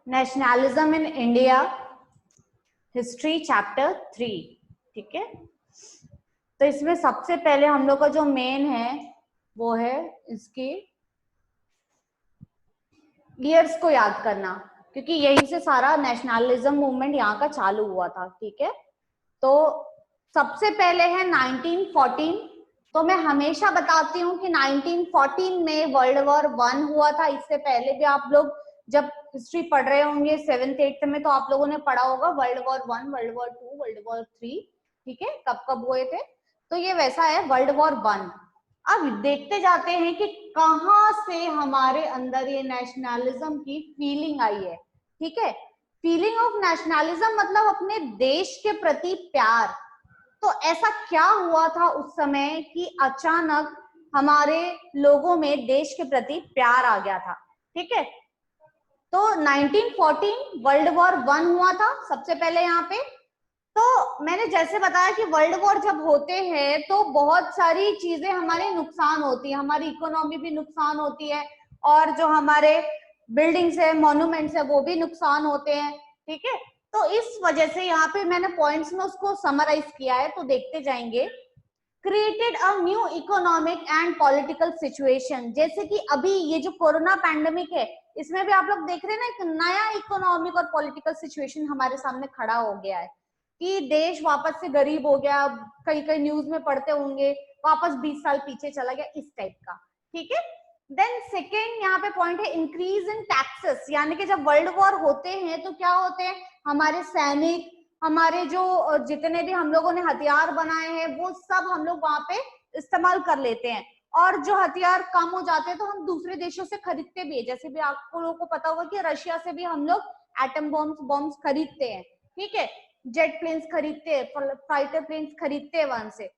Nationalism in India history chapter 3। ठीक है, तो इसमें सबसे पहले हम लोग का जो मेन है वो है इसकी ईयर्स को याद करना, क्योंकि यहीं से सारा नेशनलिज्म मूवमेंट यहाँ का चालू हुआ था। ठीक है, तो सबसे पहले है 1914। तो मैं हमेशा बताती हूँ कि 1914 में वर्ल्ड वॉर 1 हुआ था। इससे पहले भी आप लोग जब हिस्ट्री पढ़ रहे होंगे 7th 8th में, तो आप लोगों ने पढ़ा होगा world war 1, world war 2, world war 3। ठीक है, कब कब हुए थे, तो ये वैसा है वर्ल्ड वॉर 1। अब देखते जाते हैं कि कहां से हमारे अंदर ये नेशनलिज्म की फीलिंग आई है। ठीक है, फीलिंग ऑफ नेशनलिज्म मतलब अपने देश के प्रति प्यार। तो ऐसा क्या हुआ था उस समय कि अचानक हमारे लोगों में देश के प्रति प्यार आ गया था। ठीक है, तो 1914 वर्ल्ड वॉर 1 हुआ था सबसे पहले यहाँ पे। तो मैंने जैसे बताया कि वर्ल्ड वॉर जब होते हैं तो बहुत सारी चीजें हमारे नुकसान होती है, हमारी इकोनॉमी भी नुकसान होती है, और जो हमारे बिल्डिंग्स है, मॉन्यूमेंट्स है, वो भी नुकसान होते हैं। ठीक है, तो इस वजह से यहाँ पे मैंने पॉइंट्स में उसको समराइज किया है, तो देखते जाएंगे। Created a new economic and political situation, जैसे कि अभी ये जो कोरोना पैंडेमिक है, इसमें भी आप लोग देख रहे हैं ना, एक नया इकोनॉमिक और पॉलिटिकल सिचुएशन हमारे सामने खड़ा हो गया है कि देश वापस से गरीब हो गया। कई कई न्यूज में पढ़ते होंगे वापस 20 साल पीछे चला गया, इस टाइप का। ठीक है, देन सेकेंड यहाँ पे पॉइंट है इंक्रीज इन टैक्सेस, यानी कि जब वर्ल्ड वॉर होते हैं तो क्या होते हैं, हमारे सैनिक, हमारे जो जितने भी हम लोगों ने हथियार बनाए हैं वो सब हम लोग वहां पे इस्तेमाल कर लेते हैं, और जो हथियार कम हो जाते हैं तो हम दूसरे देशों से खरीदते भी है। जैसे भी आपको लोगों को पता होगा कि रशिया से भी हम लोग एटम बॉम्ब्स खरीदते हैं। ठीक है, जेट प्लेन्स खरीदते हैं, फाइटर प्लेन्स खरीदते हैं वहां से।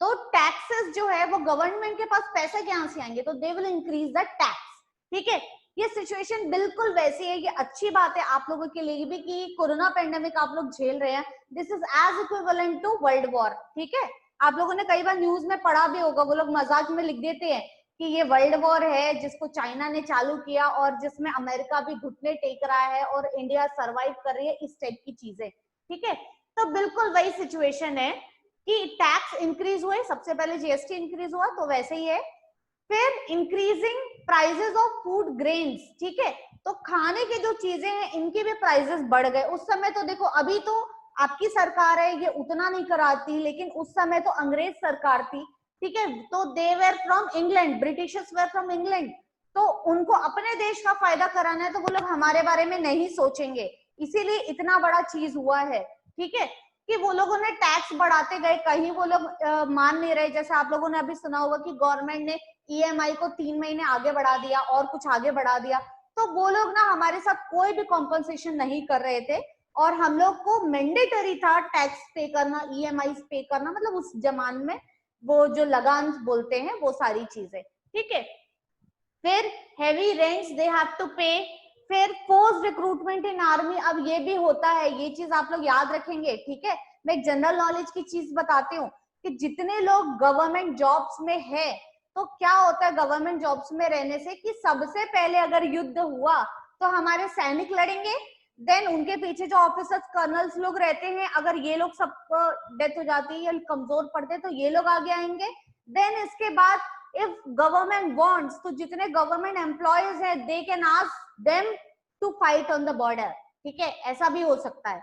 तो टैक्सेस जो है वो गवर्नमेंट के पास पैसे कहां से आएंगे, तो they will increase the tax. ठीक है, ये सिचुएशन बिल्कुल वैसी है। ये अच्छी बात है आप लोगों के लिए भी कि कोरोना पेंडेमिक आप लोग झेल रहे हैं। This is as equivalent to world war. ठीक है, आप लोगों ने कई बार न्यूज में पढ़ा भी होगा, वो लोग मजाक में लिख देते हैं कि ये वर्ल्ड वॉर है जिसको चाइना ने चालू किया और जिसमें अमेरिका भी घुटने टेक रहा है और इंडिया सर्वाइव कर रही है, इस टाइप की चीजें। ठीक है, तो बिल्कुल वही सिचुएशन है कि टैक्स इंक्रीज हुए, सबसे पहले जीएसटी इंक्रीज हुआ, तो वैसे ही है। फिर increasing prices of food grains. ठीक है, तो खाने की जो चीजें हैं इनके भी प्राइसेस बढ़ गए उस समय। तो देखो अभी तो आपकी सरकार है, ये उतना नहीं कराती, लेकिन उस समय तो अंग्रेज सरकार थी। ठीक है, तो they were from England, Britishers were from England, तो उनको अपने देश का फायदा कराना है, तो वो लोग हमारे बारे में नहीं सोचेंगे, इसीलिए इतना बड़ा चीज हुआ है। ठीक है, कि वो लोगों ने टैक्स बढ़ाते गए, कहीं वो लोग मान नहीं रहे। जैसे आप लोगों ने अभी सुना होगा कि गवर्नमेंट ने ईएमआई को 3 महीने आगे बढ़ा दिया और कुछ आगे बढ़ा दिया, तो वो लोग ना हमारे साथ कोई भी कॉम्पनसेशन नहीं कर रहे थे, और हम लोग को मैंडेटरी था टैक्स पे करना, ईएमआई पे करना, मतलब उस जमाने में वो जो लगान बोलते हैं वो सारी चीजें। ठीक है, फिर heavy rents they have to pay, फिर फोर्स रिक्रूटमेंट इन आर्मी। अब ये भी होता है, ये चीज आप लोग याद रखेंगे। ठीक है, मैं एक जनरल नॉलेज की चीज बताती हूँ कि जितने लोग गवर्नमेंट जॉब्स में है, तो क्या होता है गवर्नमेंट जॉब्स में रहने से कि सबसे पहले अगर युद्ध हुआ तो हमारे सैनिक लड़ेंगे, देन उनके पीछे जो ऑफिसर्स कर्नल्स लोग रहते हैं, अगर ये लोग सब डेथ हो जाती है या कमजोर पड़ते हैं तो ये लोग आगे आएंगे। देन इसके बाद इफ गवर्नमेंट वांट्स, तो जितने गवर्नमेंट एम्प्लॉयज है they can ask them to fight on the border. ठीक है, ऐसा भी हो सकता है।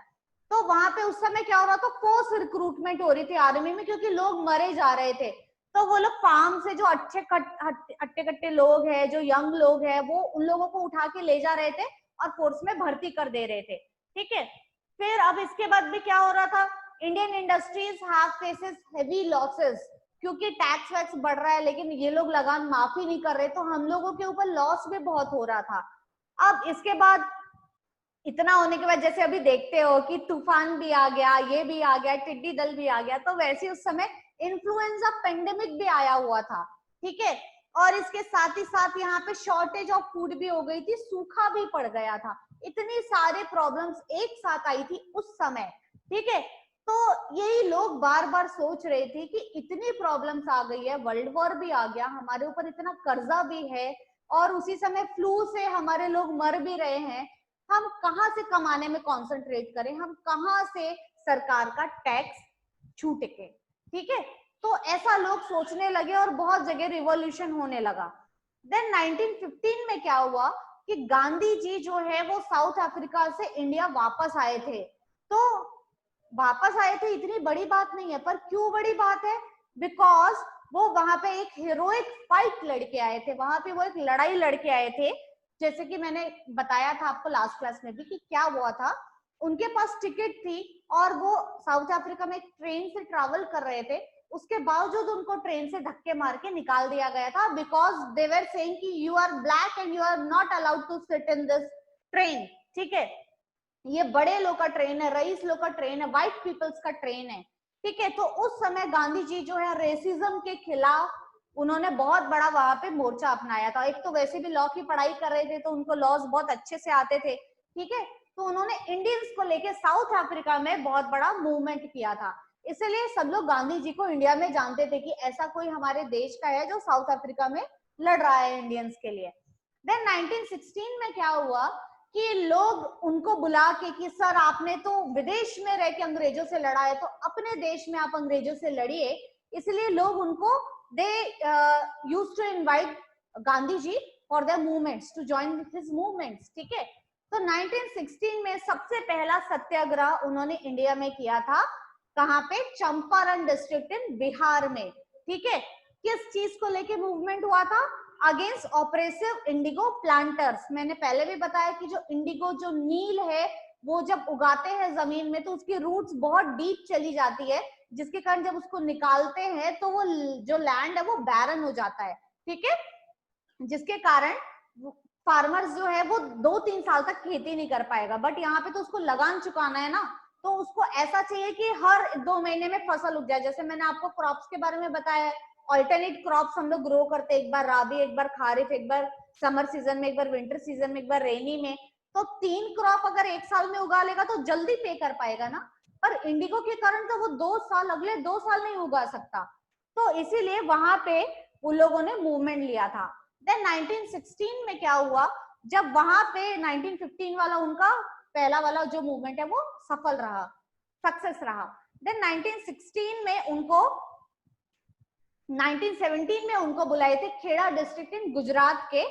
तो वहां पे उस समय क्या हो रहा था, फोर्स रिक्रूटमेंट हो रही थी आर्मी में, क्योंकि लोग मरे जा रहे थे। तो वो लोग फार्म से जो अच्छे अट्टे कट्टे लोग हैं, जो यंग लोग हैं, वो उन लोगों को उठा के ले जा रहे थे और फोर्स में भर्ती कर दे रहे थे। ठीक है, फिर अब इसके बाद भी क्या हो रहा था, Indian industries have faces heavy losses, क्योंकि टैक्स वैक्स बढ़ रहा है लेकिन ये लोग लगान माफी नहीं कर रहे, तो हम लोगों के ऊपर लॉस भी बहुत हो रहा था। अब इसके बाद इतना होने के बाद जैसे अभी देखते हो कि तूफान भी आ गया, ये भी आ गया, टिड्डी दल भी आ गया, तो वैसे उस समय इन्फ्लुएंजा पेंडेमिक भी आया हुआ था। ठीक है, और इसके साथ ही साथ यहाँ पे शॉर्टेज ऑफ फूड भी हो गई थी, सूखा भी पड़ गया था, इतनी सारे प्रॉब्लम्स एक साथ आई थी उस समय। ठीक है, तो यही लोग बार बार सोच रहे थे कि इतनी प्रॉब्लम्स आ गई है, वर्ल्ड वॉर भी आ गया, हमारे ऊपर इतना कर्जा भी है, और उसी समय फ्लू से हमारे लोग मर भी रहे हैं, हम कहाँ से कमाने में कॉन्सेंट्रेट करें, हम कहाँ से सरकार का टैक्स छूटे, ठीक है। तो ऐसा लोग सोचने लगे और बहुत जगह रिवॉल्यूशन होने लगा। देन 1915 में क्या हुआ कि गांधी जी जो है वो साउथ अफ्रीका से इंडिया वापस आए थे। तो वापस आए थे इतनी बड़ी बात नहीं है, पर क्यों बड़ी बात है, बिकॉज वो वहां पे एक हीरोइक फाइट लड़के आए थे, वहां पे वो एक लड़ाई लड़के आए थे। जैसे कि मैंने बताया था आपको लास्ट क्लास में भी कि क्या हुआ था, उनके पास टिकट थी और वो साउथ अफ्रीका में एक ट्रेन से ट्रैवल कर रहे थे, उसके बावजूद उनको ट्रेन से धक्के मार के निकाल दिया गया था, बिकॉज दे वर सेइंग कि you are black and you are not allowed to sit in this train, ठीक है। ये बड़े लोग का ट्रेन है, रईस लोग का ट्रेन है, व्हाइट पीपल्स का ट्रेन है, ठीक है। तो उस समय गांधी जी जो है रेसिज्म के खिलाफ उन्होंने बहुत बड़ा वहां पे मोर्चा अपनाया था। एक तो वैसे भी लॉ की पढ़ाई कर रहे थे तो उनको लॉज बहुत अच्छे से आते थे, ठीक है। तो उन्होंने इंडियंस को लेके साउथ अफ्रीका में बहुत बड़ा मूवमेंट किया था, इसलिए सब लोग गांधी जी को इंडिया में जानते थे कि ऐसा कोई हमारे देश का है जो साउथ अफ्रीका में लड़ रहा है इंडियंस के लिए। देन 1916 में क्या हुआ कि लोग उनको बुला के कि सर आपने तो विदेश में रह के अंग्रेजों से लड़ा है, तो अपने देश में आप अंग्रेजों से लड़िए, इसलिए लोग उनको they used to invite Gandhi ji for their movements, to join his movements, ठीक है। तो 1916 में सबसे पहला सत्याग्रह उन्होंने इंडिया में किया था, कहाँ पे, चंपारण डिस्ट्रिक्ट इन बिहार में, ठीक है। किस चीज को लेके मूवमेंट हुआ था, अगेंस्ट ऑपरेसिव इंडिगो प्लांटर्स। मैंने पहले भी बताया कि जो इंडिगो जो नील है वो जब उगाते हैं जमीन में तो उसकी रूट्स बहुत डीप चली जाती है, जिसके कारण जब उसको निकालते हैं तो वो जो लैंड है वो बैरन हो जाता है, ठीक है, जिसके कारण फार्मर्स जो है वो 2-3 साल तक खेती नहीं कर पाएगा। बट यहाँ पे तो उसको लगान चुकाना है ना, तो उसको ऐसा चाहिए कि हर 2 महीने में फसल उग जाए। जैसे मैंने आपको क्रॉप्स के बारे में बताया, ऑल्टरनेट क्रॉप्स हम लोग ग्रो करते हैं, एक बार राबी, एक बार खारिफ, एक बार समर सीजन में, एक बार विंटर सीजन में, एक बार रेनी में। तो 3 क्रॉप अगर एक साल में उगा लेगा तो जल्दी पे कर पाएगा ना, पर इंडिगो के कारण तो वो 2 साल, अगले 2 साल नहीं उगा सकता। तो इसीलिए वहां पे उन लोगों ने मूवमेंट लिया था। देन 1916 में क्या हुआ, जब वहां पे 1915 वाला उनका पहला वाला जो मूवमेंट है वो सफल रहा, सक्सेस रहा। देन 1916 में उनको 1917 में उनको बुलाए थे खेड़ा डिस्ट्रिक्ट इन गुजरात के,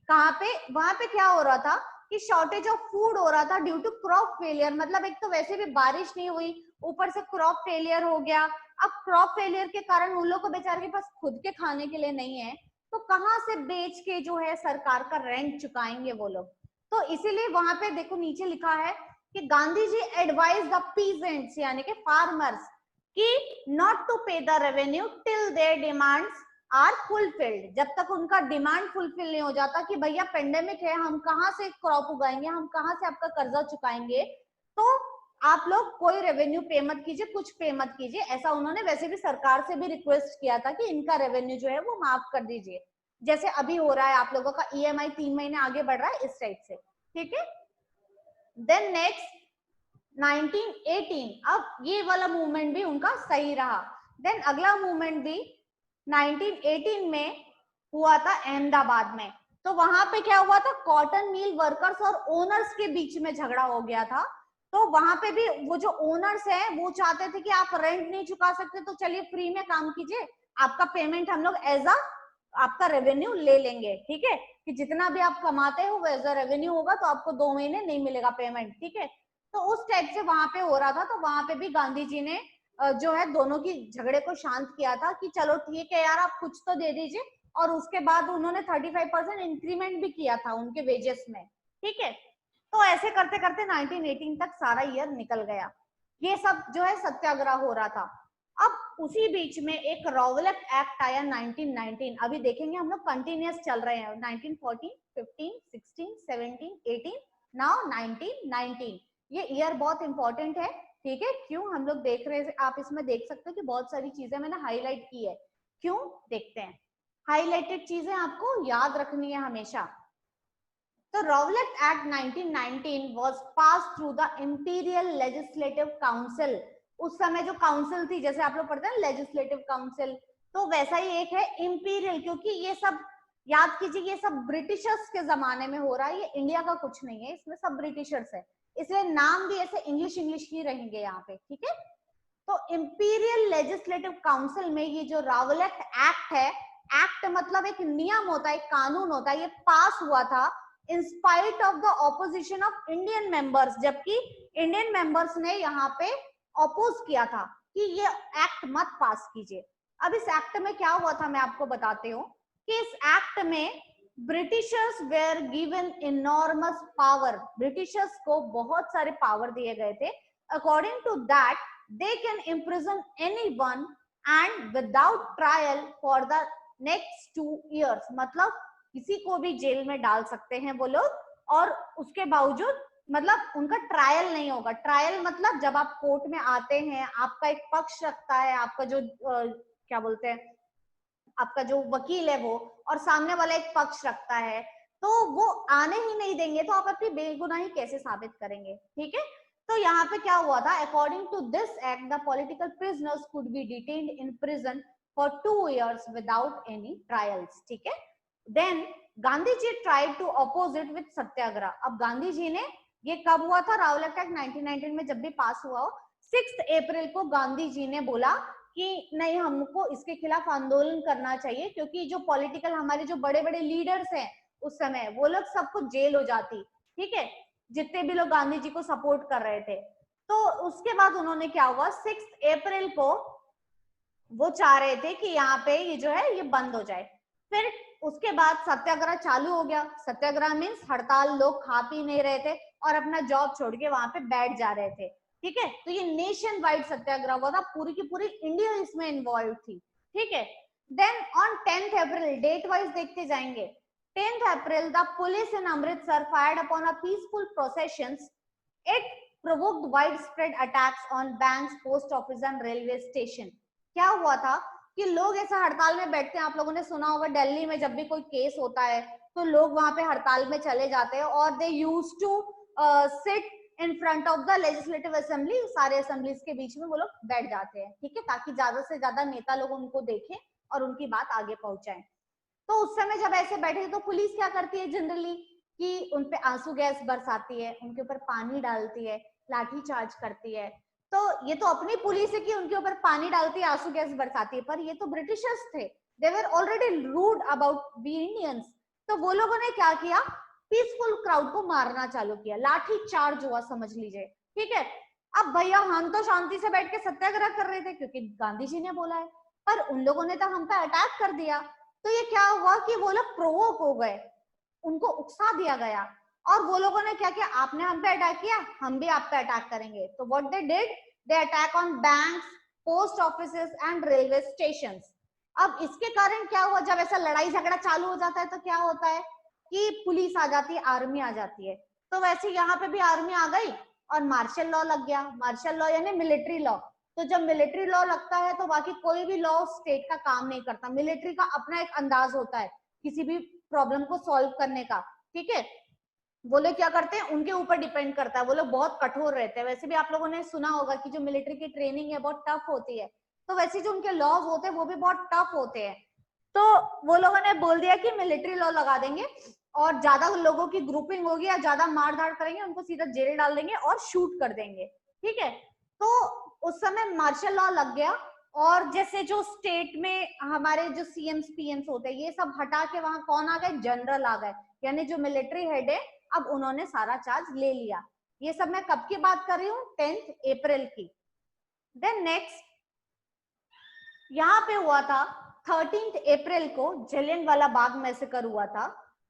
कहाँ पे, वहां पे क्या हो रहा था कि शॉर्टेज ऑफ फूड हो रहा था ड्यू टू क्रॉप फेलियर। मतलब एक तो वैसे भी बारिश नहीं हुई, ऊपर से क्रॉप फेलियर हो गया। अब क्रॉप फेलियर के कारण उन लोगों को बेचारे के पास खुद के खाने के लिए नहीं है, तो कहाँ से बेच के जो है सरकार का रेंट चुकाएंगे वो लोग। तो इसीलिए वहां पे देखो नीचे लिखा है कि Gandhi ji advise the peasants यानी कि फार्मर्स कि not to pay the revenue till their demands are fulfilled. जब तक उनका डिमांड फुलफिल नहीं हो जाता कि भैया पेंडेमिक है, हम कहाँ से क्रॉप उगाएंगे, हम कहाँ से आपका कर्जा चुकाएंगे, तो आप लोग कोई रेवेन्यू पे मत कीजिए, कुछ पे मत कीजिए। ऐसा उन्होंने वैसे भी सरकार से भी रिक्वेस्ट किया था कि इनका रेवेन्यू जो है वो माफ कर दीजिए, जैसे अभी हो रहा है आप लोगों का ईएमआई 3 महीने आगे बढ़ रहा है इस टाइप से, ठीक है। देन नेक्स्ट 1918, अब ये वाला मूवमेंट भी उनका सही रहा। देन अगला मूवमेंट भी 1918 में हुआ था अहमदाबाद में। तो वहां पे क्या हुआ था, कॉटन मिल वर्कर्स और ओनर्स के बीच में झगड़ा हो गया था। तो वहां पे भी वो जो ओनर्स हैं वो चाहते थे कि आप रेंट नहीं चुका सकते तो चलिए फ्री में काम कीजिए, आपका पेमेंट हम लोग एज अ आपका रेवेन्यू ले लेंगे, ठीक है, कि जितना भी आप कमाते हो वो एज अ रेवेन्यू होगा, तो आपको 2 महीने नहीं मिलेगा पेमेंट, ठीक है। तो उस टाइप से वहां पे हो रहा था। तो वहां पे भी गांधी जी ने जो है दोनों की झगड़े को शांत किया था कि चलो ठीक है यार आप कुछ तो दे दीजिए, और उसके बाद उन्होंने 35% इंक्रीमेंट भी किया था उनके वेजेस में, ठीक है। तो ऐसे करते करते 1918 तक सारा ईयर निकल गया। ये सब जो है सत्याग्रह हो रहा था। अब उसी बीच में एक रॉवलट एक्ट आया 1919। अभी देखेंगे हम लोग कंटिन्यूअस चल रहे हैं, 1914, 15, 16, 17, 18, नाउ 1919। ये ईयर बहुत इंपॉर्टेंट है, ठीक है। क्यों हम लोग देख रहे हैं, आप इसमें देख सकते हो कि बहुत सारी चीजें मैंने हाईलाइट की है। क्यों, देखते हैं। हाईलाइटेड चीजें आपको याद रखनी है हमेशा। तो Rowlatt act 1919 was pass through the imperial legislative council. उस समय जो काउंसिल थी, जैसे आप लोग पढ़ते हैं लेजिस्लेटिव काउंसिल, तो वैसा ही एक है इंपीरियल, क्योंकि ये सब याद कीजिए ये सब ब्रिटिशर्स के जमाने में हो रहा है, ये इंडिया का कुछ नहीं है, इसमें सब ब्रिटिशर्स है, इसलिए नाम भी ऐसे इंग्लिश इंग्लिश ही रहेंगे यहाँ पे, ठीक है। तो इंपीरियल लेजिस्लेटिव काउंसिल में ये जो रावलेट एक्ट है, एक्ट मतलब एक नियम होता है, एक कानून होता है, ये पास हुआ था in spite of the opposition of Indian members, जबकि इंडियन मेंबर्स ने यहाँ पे ऑपोज किया था कि ये एक्ट मत पास कीजिए। अब इस एक्ट में क्या हुआ था मैं आपको बताती हूँ कि इस एक्ट में britishers were given enormous power, britishers को बहुत सारे पावर दिए गए थे। According to that they can imprison anyone and without trial for the next 2 years, मतलब किसी को भी जेल में डाल सकते हैं वो लोग, और उसके बावजूद मतलब उनका ट्रायल नहीं होगा। ट्रायल मतलब जब आप कोर्ट में आते हैं, आपका एक पक्ष रखता है, आपका जो क्या बोलते हैं, आपका जो वकील है वो, और सामने वाला एक पक्ष रखता है, तो वो आने ही नहीं देंगे, तो आप अपनी बेगुनाही कैसे साबित करेंगे, ठीक है। तो यहाँ पे क्या हुआ था, according to this act the political prisoners could be detained in prison for 2 years without any trials, ठीक है। Then Gandhi ji tried to oppose it with satyagraha. अब गांधी जी ने, ये कब हुआ था, रावलेट एक्ट 1919 में जब भी पास हुआ हो, 6 अप्रैल को गांधी जी ने बोला कि नहीं, हमको इसके खिलाफ आंदोलन करना चाहिए, क्योंकि जो पॉलिटिकल हमारे जो बड़े बड़े लीडर्स हैं उस समय, वो लोग सबको जेल हो जाती, ठीक है, जितने भी लोग गांधी जी को सपोर्ट कर रहे थे। तो उसके बाद उन्होंने क्या हुआ, 6 अप्रैल को वो चाह रहे थे कि यहाँ पे ये जो है ये बंद हो जाए। फिर उसके बाद सत्याग्रह चालू हो गया। सत्याग्रह मीन्स हड़ताल, लोग खा पी नहीं रहे थे और अपना जॉब छोड़ के वहां पे बैठ जा रहे थे, ठीक है। तो ये नेशन वाइड सत्याग्रह हुआ था, पूरी की पूरी इंडिया इसमें इन्वॉल्व थी, ठीक है। Then on 10th April, date wise देखते जाएंगे, 10th April, the police in Amritsar fired upon a peaceful processions. It provoked widespread attacks on banks, post office and railway station. क्या हुआ था कि लोग ऐसा हड़ताल में बैठते हैं, आप लोगों ने सुना होगा दिल्ली में जब भी कोई केस होता है तो लोग वहां पे हड़ताल में चले जाते हैं, और they used to sit in front of the legislative assembly, सारे असेंबलीज के बीच में वो लोग बैठ जाते हैं, ठीक है, ताकि ज्यादा से ज्यादा नेता लोग उनको देखें और उनकी बात आगे पहुंचाएं। तो उस समय जब ऐसे बैठे तो पुलिस क्या करती है जनरली कि उनपे आंसू गैस बरसाती है, उनके ऊपर पानी डालती है, लाठी चार्ज करती है। तो ये तो अपनी पुलिस है कि उनके ऊपर पानी डालती है, आंसू गैस बरसाती है, पर ये तो ब्रिटिशर्स थे, they were already rude about we Indians. तो वो लोगों ने क्या किया, पीसफुल क्राउड को मारना चालू किया, लाठी चार्ज हुआ समझ लीजिए, ठीक है। अब भैया हम तो शांति से बैठ के सत्याग्रह कर रहे थे क्योंकि गांधी जी ने बोला है, पर उन लोगों ने तो हम पे अटैक कर दिया। तो ये क्या हुआ कि वो लोग प्रोवोक हो गए, उनको उकसा दिया गया, और वो लोगों ने क्या किया, आपने हम पे अटैक किया, हम भी आप पे अटैक करेंगे। तो what they did, they attack on banks, post offices and railway stations. अब इसके कारण क्या हुआ, जब ऐसा लड़ाई झगड़ा चालू हो जाता है तो क्या होता है कि पुलिस आ जाती है, आर्मी आ जाती है। तो वैसे यहाँ पे भी आर्मी आ गई और मार्शल लॉ लग गया। मार्शल लॉ यानी मिलिट्री लॉ। तो जब मिलिट्री लॉ लगता है तो बाकी कोई भी लॉ स्टेट का काम नहीं करता। मिलिट्री का अपना एक अंदाज होता है किसी भी प्रॉब्लम को सॉल्व करने का, ठीक है। वो लोग क्या करते हैं, उनके ऊपर डिपेंड करता है, वो लोग बहुत कठोर रहते हैं। वैसे भी आप लोगों ने सुना होगा कि जो मिलिट्री की ट्रेनिंग है बहुत टफ होती है, तो वैसे जो उनके लॉज होते हैं वो भी बहुत टफ होते हैं। तो वो लोगों ने बोल दिया कि मिलिट्री लॉ लगा देंगे, और ज्यादा लोगों की ग्रुपिंग होगी या ज्यादा मार धाड़ करेंगे उनको सीधा जेल डाल देंगे और शूट कर देंगे, ठीक है। तो उस समय मार्शल लॉ लग गया, और जैसे जो स्टेट में हमारे जो सीएम्स पीएम्स होते हैं ये सब हटा के वहां कौन आ गए, जनरल आ गए, यानी जो मिलिट्री हेड है अब उन्होंने सारा चार्ज ले लिया। ये सब मैं कब की बात कर रही हूँ, 10th अप्रैल की। देन नेक्स्ट यहाँ पे हुआ था 13th अप्रैल को जलियांवाला बाग मैसेकर हुआ था।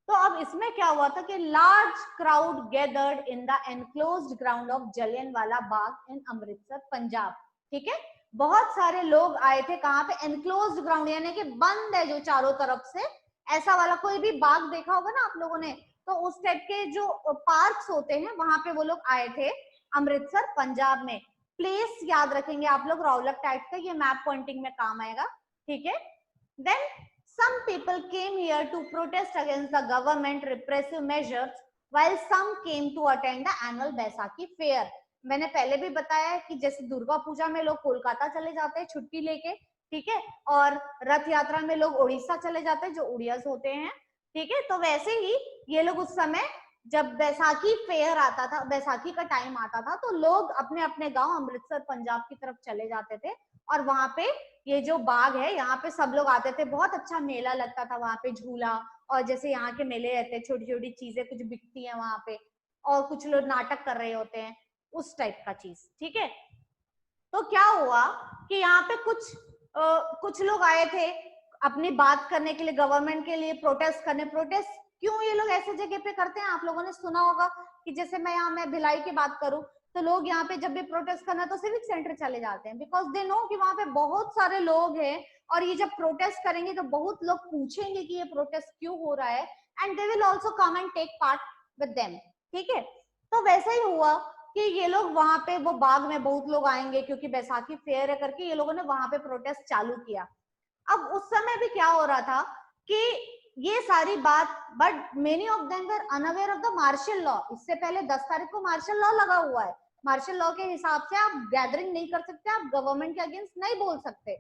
तो अब इसमें क्या हुआ था कि large crowd gathered in the enclosed ground of Jallianwala Bagh in Amritsar Punjab, ठीक है। बहुत सारे लोग आए थे, कहाँ पे, एनक्लोज्ड ग्राउंड, यानी कि बंद है जो चारों तरफ से, ऐसा वाला कोई भी बाग देखा होगा ना आप लोगों ने, तो उस टाइप के जो पार्क्स होते हैं वहां पे वो लोग आए थे अमृतसर पंजाब में। प्लेस याद रखेंगे आप लोग, रावलेट एक्ट का ये मैप पॉइंटिंग में काम आएगा, ठीक है। Then some people came here to protest against the government repressive measures while some came to attend the annual Baisakhi fair। मैंने पहले भी बताया है कि जैसे दुर्गा पूजा में लोग कोलकाता चले जाते हैं छुट्टी लेके, ठीक है, और रथ यात्रा में लोग उड़ीसा चले जाते हैं जो उड़ियास होते हैं, ठीक है। तो वैसे ही ये लोग उस समय जब बैसाखी फेयर आता था, बैसाखी का टाइम आता था, तो लोग अपने अपने गांव अमृतसर पंजाब की तरफ चले जाते थे और वहां पे ये जो बाग है यहाँ पे सब लोग आते थे, बहुत अच्छा मेला लगता था वहां पे, झूला, और जैसे यहाँ के मेले रहते हैं, छोटी छोटी चीजें कुछ बिकती है वहां पे, और कुछ लोग नाटक कर रहे होते हैं, उस टाइप का चीज। ठीक है। तो क्या हुआ कि यहाँ पे कुछ लोग आए थे अपनी बात करने के लिए, गवर्नमेंट के लिए प्रोटेस्ट करने। प्रोटेस्ट क्यों ये लोग ऐसे जगह पे करते हैं, आप लोगों ने सुना होगा कि जैसे मैं भिलाई की बात करूं, तो लोग यहाँ पे जब भी प्रोटेस्ट करना तो सिविक सेंटर चले जाते हैं, बिकॉज दे नो कि वहां पे बहुत सारे लोग हैं, और ये जब प्रोटेस्ट करेंगे तो बहुत लोग पूछेंगे कि ये प्रोटेस्ट क्यों हो रहा है, and they will also come and take part with them. ठीक है। तो वैसा ही हुआ कि ये लोग वहां पे वो बाग में बहुत लोग आएंगे क्योंकि बैसाखी फेयर है करके ये लोगों ने वहां पे प्रोटेस्ट चालू किया। अब उस समय भी क्या हो रहा था कि ये सारी बात, but many of them were unaware of the martial law. इससे पहले 10 तारीख को मार्शल लॉ लगा हुआ है, मार्शल लॉ के हिसाब से आप गैदरिंग नहीं कर सकते, आप गवर्नमेंट के अगेंस्ट नहीं बोल सकते।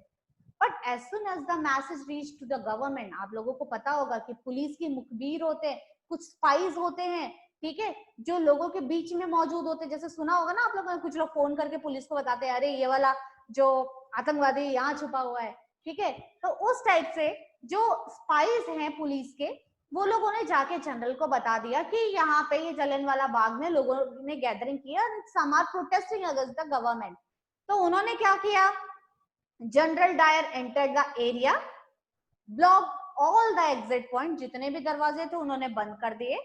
But as soon as the message reach to the government, आप लोगों को पता होगा कि पुलिस की मुखबिर होते हैं, कुछ स्पाइज होते हैं, ठीक है, जो लोगों के बीच में मौजूद होते हैं। जैसे सुना होगा ना आप लोगों ने, कुछ लोग फोन करके पुलिस को बताते हैं, अरे ये वाला जो आतंकवादी यहाँ छुपा हुआ है। ठीक है। तो उस टाइप से जो स्पाइस हैं पुलिस के, वो लोगों ने जाके जनरल को बता दिया कि यहाँ पे ये जलियांवाला बाग में लोगों ने गैदरिंग किया, some are protesting against the government. तो उन्होंने क्या किया, General Dyer entered the area, block all the exit point, जितने भी दरवाजे थे उन्होंने बंद कर दिए,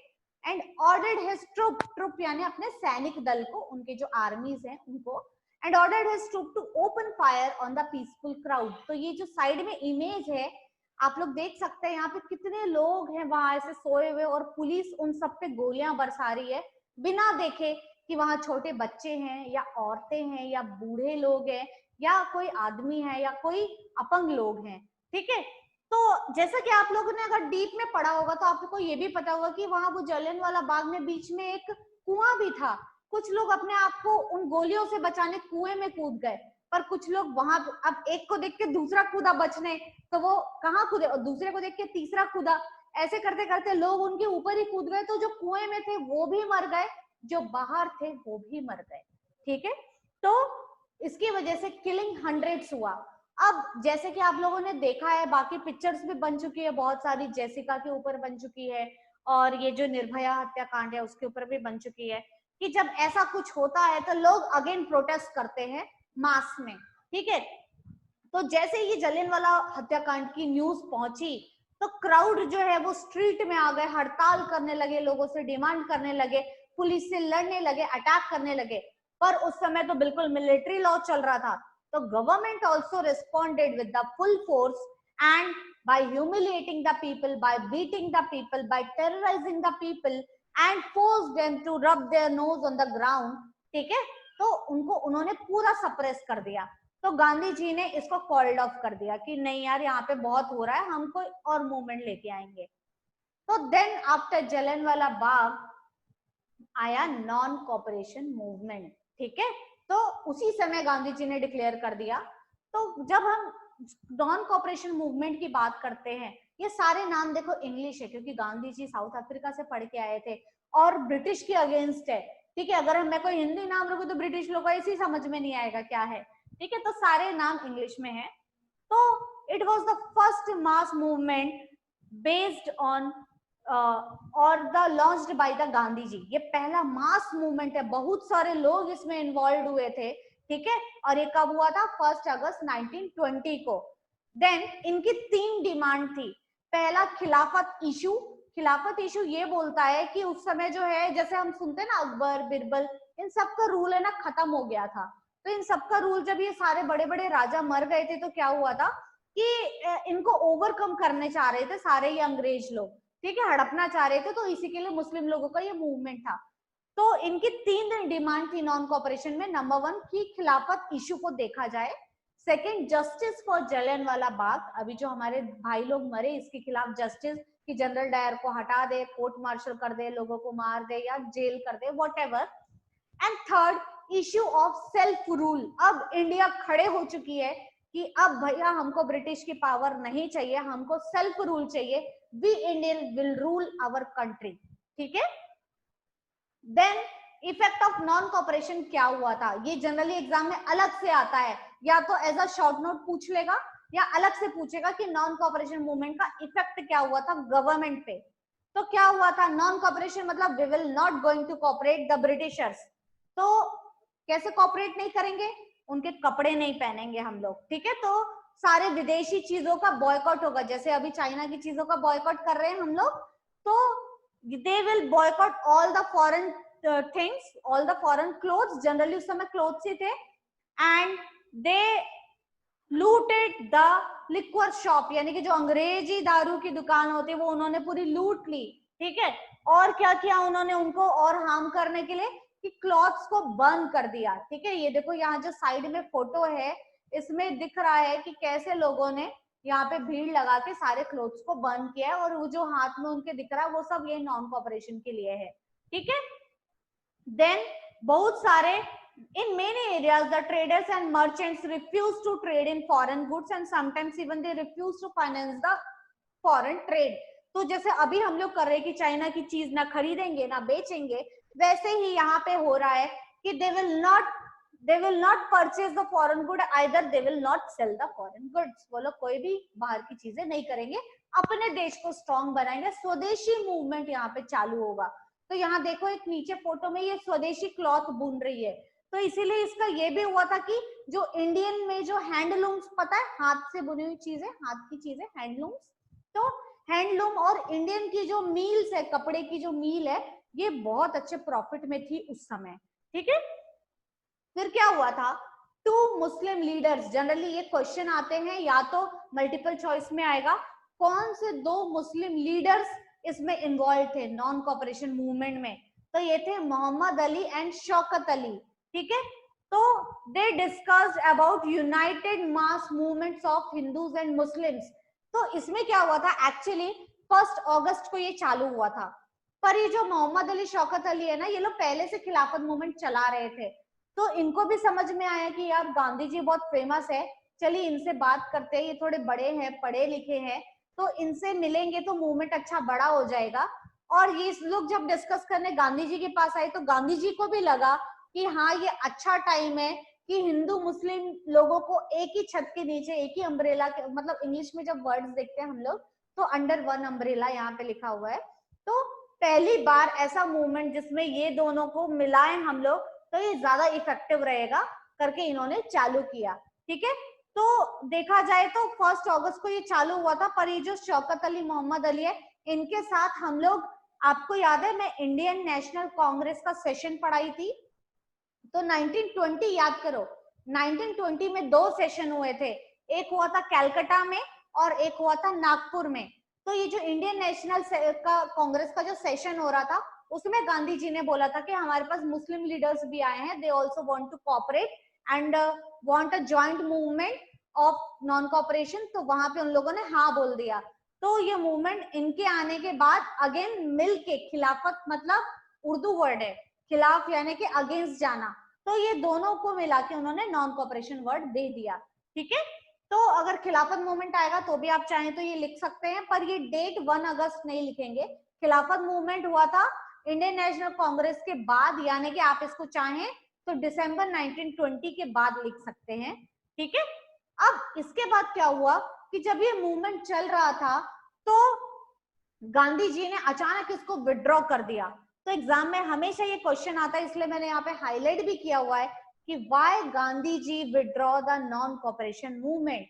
एंड ऑर्डर्ड हिज ट्रुप यानी अपने सैनिक दल को, उनके जो आर्मीज हैं उनको, and ordered his troop to open fire on the peaceful crowd. तो ये जो साइड में इमेज है आप लोग देख सकते हैं, यहाँ पे कितने लोग हैं वहां ऐसे सोए हुए, और पुलिस उन सब पे गोलियां बरसा रही है बिना देखे कि वहां छोटे बच्चे हैं या औरतें हैं या बूढ़े लोग हैं या कोई आदमी है या कोई अपंग लोग हैं। ठीक है। तो जैसा कि आप लोगों ने अगर डीप में पढ़ा होगा तो आपको ये भी पता होगा कि वहां वो जलियांवाला बाग में बीच में एक कुआं भी था। कुछ लोग अपने आप को उन गोलियों से बचाने कुएं में कूद गए, पर कुछ लोग वहां, अब एक को देख के दूसरा कूदा बचने, तो वो कहाँ कूदे, और दूसरे को देख के तीसरा कूदा, ऐसे करते करते लोग उनके ऊपर ही कूद गए। तो जो कुएं में थे वो भी मर गए, जो बाहर थे वो भी मर गए। ठीक है। तो इसकी वजह से किलिंग हंड्रेड्स हुआ। अब जैसे कि आप लोगों ने देखा है, बाकी पिक्चर्स भी बन चुकी है बहुत सारी, जेसिका के ऊपर बन चुकी है, और ये जो निर्भया हत्याकांड है उसके ऊपर भी बन चुकी है, कि जब ऐसा कुछ होता है तो लोग अगेन प्रोटेस्ट करते हैं मास में। ठीक है। तो जैसे ये जलियांवाला हत्याकांड की न्यूज पहुंची तो क्राउड जो है वो स्ट्रीट में आ गए, हड़ताल करने लगे, लोगों से डिमांड करने लगे, पुलिस से लड़ने लगे, अटैक करने लगे। पर उस समय तो बिल्कुल मिलिट्री लॉ चल रहा था, तो government also responded with the full force, and by humiliating the people, by beating the people, by terrorizing the people and forced them to rub their nose on the ground. ठीक है। तो उन्होंने पूरा suppress कर दिया। तो गांधी जी ने इसको कॉल्ड ऑफ कर दिया कि नहीं यार यहाँ पे बहुत हो रहा है, हम कोई और मूवमेंट लेके आएंगे। तो देन आफ्टर जलियांवाला बाग आया नॉन कॉपरेशन मूवमेंट। ठीक है। तो उसी समय गांधी जी ने डिक्लेयर कर दिया। तो जब हम नॉन कॉपरेशन मूवमेंट की बात करते हैं, ये सारे नाम देखो इंग्लिश है क्योंकि गांधी जी साउथ अफ्रीका से पढ़ के आए थे और ब्रिटिश के अगेंस्ट है। ठीक है। अगर मैं कोई हिंदी नाम रखूं तो ब्रिटिश लोगों को ऐसे समझ में नहीं आएगा क्या है। ठीक है। तो सारे नाम इंग्लिश में है। तो it was the first mass movement based on और the launched by the Gandhi ji. ये पहला मास मूवमेंट है, बहुत सारे लोग इसमें इन्वॉल्व हुए थे। ठीक है। और ये कब हुआ था, 1 अगस्त 1920 को। देन इनकी 3 डिमांड थी। पहला खिलाफत इशू। खिलाफत इशू ये बोलता है कि उस समय जो है, जैसे हम सुनते हैं ना अकबर बिरबल, इन सब का रूल है ना खत्म हो गया था। तो इन सबका रूल, जब ये सारे बड़े बड़े राजा मर गए थे तो क्या हुआ था कि इनको ओवरकम करने चाह रहे थे सारे ये अंग्रेज लोग। ठीक है। हड़पना चाह रहे थे, तो इसी के लिए मुस्लिम लोगों का ये मूवमेंट था। तो इनकी 3 डिमांड थी नॉन कॉपरेशन में। नंबर 1 की खिलाफत इशू को देखा जाए। Second, justice for Jallianwala Bagh, अभी जो हमारे भाई लोग मरे इसके खिलाफ जस्टिस, कि जनरल डायर को हटा दे, कोर्ट मार्शल कर दे, लोगों को मार दे या जेल कर दे, whatever. And third, issue of self rule. अब इंडिया खड़े हो चुकी है कि अब भैया हमको ब्रिटिश की पावर नहीं चाहिए, हमको सेल्फ रूल चाहिए, we Indian will rule our country, ठीक है। Then effect of non cooperation क्या हुआ था, ये जनरली एग्जाम में अलग से आता है, या तो एज अ शॉर्ट नोट पूछ लेगा या अलग से पूछेगा कि नॉन कॉपरेशन मूवमेंट का इफेक्ट क्या हुआ था गवर्नमेंट पे। तो क्या हुआ था, नॉन कॉपरेशन मतलब we will not going to cooperate the britishers. तो कैसे कॉपरेट नहीं करेंगे, उनके कपड़े नहीं पहनेंगे हम लोग, ठीक है। तो सारे विदेशी चीजों का बॉयकॉट होगा, जैसे अभी चाइना की चीजों का बॉयकॉट कर रहे हैं हम लोग, तो they will boycott all the foreign things, all the foreign clothes, generally उस समय clothes ही थे, and they looted the liquor shop, यानी कि जो अंग्रेजी दारू की दुकान होती है वो उन्होंने पूरी लूट ली, ठीक है। और क्या किया उन्होंने उनको और हार्म करने के लिए, कि क्लॉथ्स को बर्न कर दिया, ठीक है। ये देखो यहाँ जो साइड में फोटो है इसमें दिख रहा है कि कैसे लोगों ने यहाँ पे भीड़ लगा के सारे क्लोथ्स को बर्न किया है, और वो जो हाथ में उनके दिख रहा है वो सब ये नॉन कॉपरेशन के लिए है, ठीक है। देन बहुत सारे in many areas the traders and merchants refuse to trade in foreign goods and sometimes even they refuse to finance the foreign trade। तो जैसे अभी हम लोग कर रहे हैं कि चाइना की चीज ना खरीदेंगे ना बेचेंगे, वैसे ही यहाँ पे हो रहा है कि they will not purchase the foreign good, either they will not sell the foreign goods। वो लोग कोई भी बाहर की चीजें नहीं करेंगे, अपने देश को स्ट्रॉन्ग बनाएंगे, स्वदेशी मूवमेंट यहाँ पे चालू होगा। तो यहाँ देखो एक नीचे फोटो में ये स्वदेशी क्लॉथ बुन रही है, तो इसीलिए इसका ये भी हुआ था कि जो इंडियन में जो हैंडलूम्स, पता है हाथ से बुनी हुई चीजें, हाथ की चीजें हैंडलूम्स, तो हैंडलूम और इंडियन की जो मील्स है, कपड़े की जो मील है, ये बहुत अच्छे प्रॉफिट में थी उस समय, ठीक है। फिर क्या हुआ था, टू मुस्लिम लीडर्स, जनरली ये क्वेश्चन आते हैं या तो मल्टीपल चॉइस में आएगा, कौन से दो मुस्लिम लीडर्स इसमें इन्वॉल्व थे नॉन कॉपरेशन मूवमेंट में, तो ये थे मोहम्मद अली एंड शौकत अली, ठीक है। तो they discussed about united mass movements of Hindus and Muslims. तो इसमें क्या हुआ था, एक्चुअली 1 अगस्त को ये चालू हुआ था, पर ये जो मोहम्मद अली शौकत अली है ना, ये लोग पहले से खिलाफत मूवमेंट चला रहे थे, तो इनको भी समझ में आया कि यार गांधी जी बहुत फेमस है, चलिए इनसे बात करते हैं, ये थोड़े बड़े हैं पढ़े लिखे हैं, तो इनसे मिलेंगे तो मूवमेंट अच्छा बड़ा हो जाएगा। और ये लोग जब डिस्कस करने गांधी जी के पास आए तो गांधी जी को भी लगा कि हाँ ये अच्छा टाइम है कि हिंदू मुस्लिम लोगों को एक ही छत के नीचे, एक ही अम्ब्रेला के, मतलब इंग्लिश में जब वर्ड्स देखते हैं हम लोग तो अंडर वन अम्ब्रेला यहाँ पे लिखा हुआ है, तो पहली बार ऐसा मूवमेंट जिसमें ये दोनों को मिलाएं हम लोग, तो ये ज्यादा इफेक्टिव रहेगा करके इन्होंने चालू किया, ठीक है। तो देखा जाए तो 1 अगस्त को ये चालू हुआ था, पर ये जो शौकत अली मोहम्मद अली है, इनके साथ हम लोग, आपको याद है मैं इंडियन नेशनल कांग्रेस का सेशन पढ़ाई थी, तो 1920 याद करो, 1920 में 2 सेशन हुए थे, एक हुआ था कैलकाटा में और एक हुआ था नागपुर में। तो ये जो इंडियन नेशनल का कांग्रेस का जो सेशन हो रहा था, उसमें गांधी जी ने बोला था कि हमारे पास मुस्लिम लीडर्स भी आए हैं, they also want to cooperate and want a joint movement of non cooperation. तो वहां पे उन लोगों ने हाँ बोल दिया। तो ये मूवमेंट इनके आने के बाद अगेन मिल के, खिलाफत मतलब उर्दू वर्ड है, खिलाफ यानी कि अगेंस्ट जाना, तो ये दोनों को मिला के उन्होंने नॉन कोऑपरेशन वर्ड दे दिया, ठीक है। तो अगर खिलाफत मूवमेंट आएगा तो भी आप चाहें तो ये लिख सकते हैं, पर ये डेट 1 अगस्त नहीं लिखेंगे। खिलाफत मूवमेंट हुआ था इंडियन नेशनल कांग्रेस के बाद, यानी कि आप इसको चाहें तो दिसंबर 1920 के बाद लिख सकते हैं, ठीक है। अब इसके बाद क्या हुआ कि जब ये मूवमेंट चल रहा था तो गांधी जी ने अचानक इसको विड्रॉ कर दिया। तो एग्जाम में हमेशा ये क्वेश्चन आता है, इसलिए मैंने यहाँ पे हाईलाइट भी किया हुआ है कि why Gandhi ji withdraw the non cooperation movement.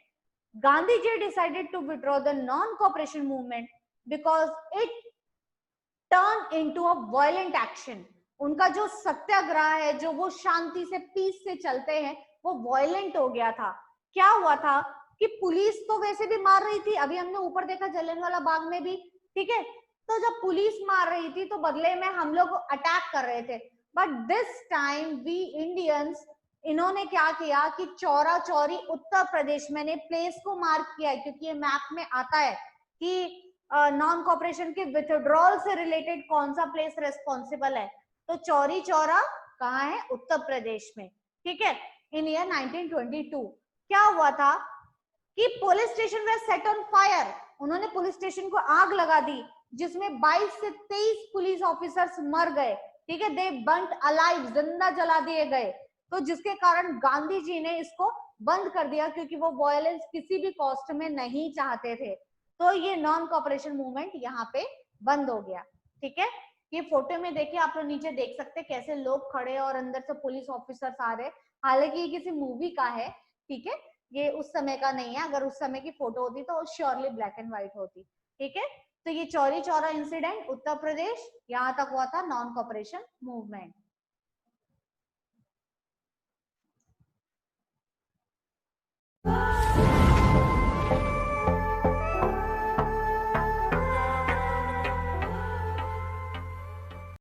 Gandhi ji decided to withdraw the non cooperation movement because it turn into a violent action. उनका जो सत्याग्रह है, जो वो शांति से पीस से चलते हैं, वो वायलेंट हो गया था। क्या हुआ था कि पुलिस तो वैसे भी मार रही थी, अभी हमने ऊपर देखा जलियांवाला बाग में भी, ठीक है। तो जब पुलिस मार रही थी तो बदले में हम लोग अटैक कर रहे थे, but this time we Indians, इन्होंने क्या किया कि चौरा चौरी उत्तर प्रदेश, मैंने प्लेस को मार्क किया है क्योंकि ये मैप में आता है कि नॉन कॉपरेशन के विथड्रॉल से रिलेटेड कौन सा प्लेस रेस्पॉन्सिबल है, तो चौरी चौरा कहाँ है, उत्तर प्रदेश में, ठीक है, इन ईयर 1922। क्या हुआ था कि पुलिस स्टेशन में सेट ऑन फायर, उन्होंने पुलिस स्टेशन को आग लगा दी, जिसमें 22 से 23 पुलिस ऑफिसर्स मर गए, ठीक है, दे बर्न्ट अलाइव, जिंदा जला दिए गए। तो जिसके कारण गांधी जी ने इसको बंद कर दिया, क्योंकि वो वायलेंस किसी भी कॉस्ट में नहीं चाहते थे। तो ये नॉन कोऑपरेशन मूवमेंट यहाँ पे बंद हो गया, ठीक है। ये फोटो में देखिए, आप लोग नीचे देख सकते हैं कैसे लोग खड़े और अंदर से पुलिस ऑफिसर्स आ रहे। हालांकि ये किसी मूवी का है, ठीक है, ये उस समय का नहीं है। अगर उस समय की फोटो होती तो श्योरली ब्लैक एंड व्हाइट होती, ठीक है। तो ये चौरी चौरा इंसिडेंट उत्तर प्रदेश, यहां तक हुआ था नॉन कोऑपरेशन मूवमेंट।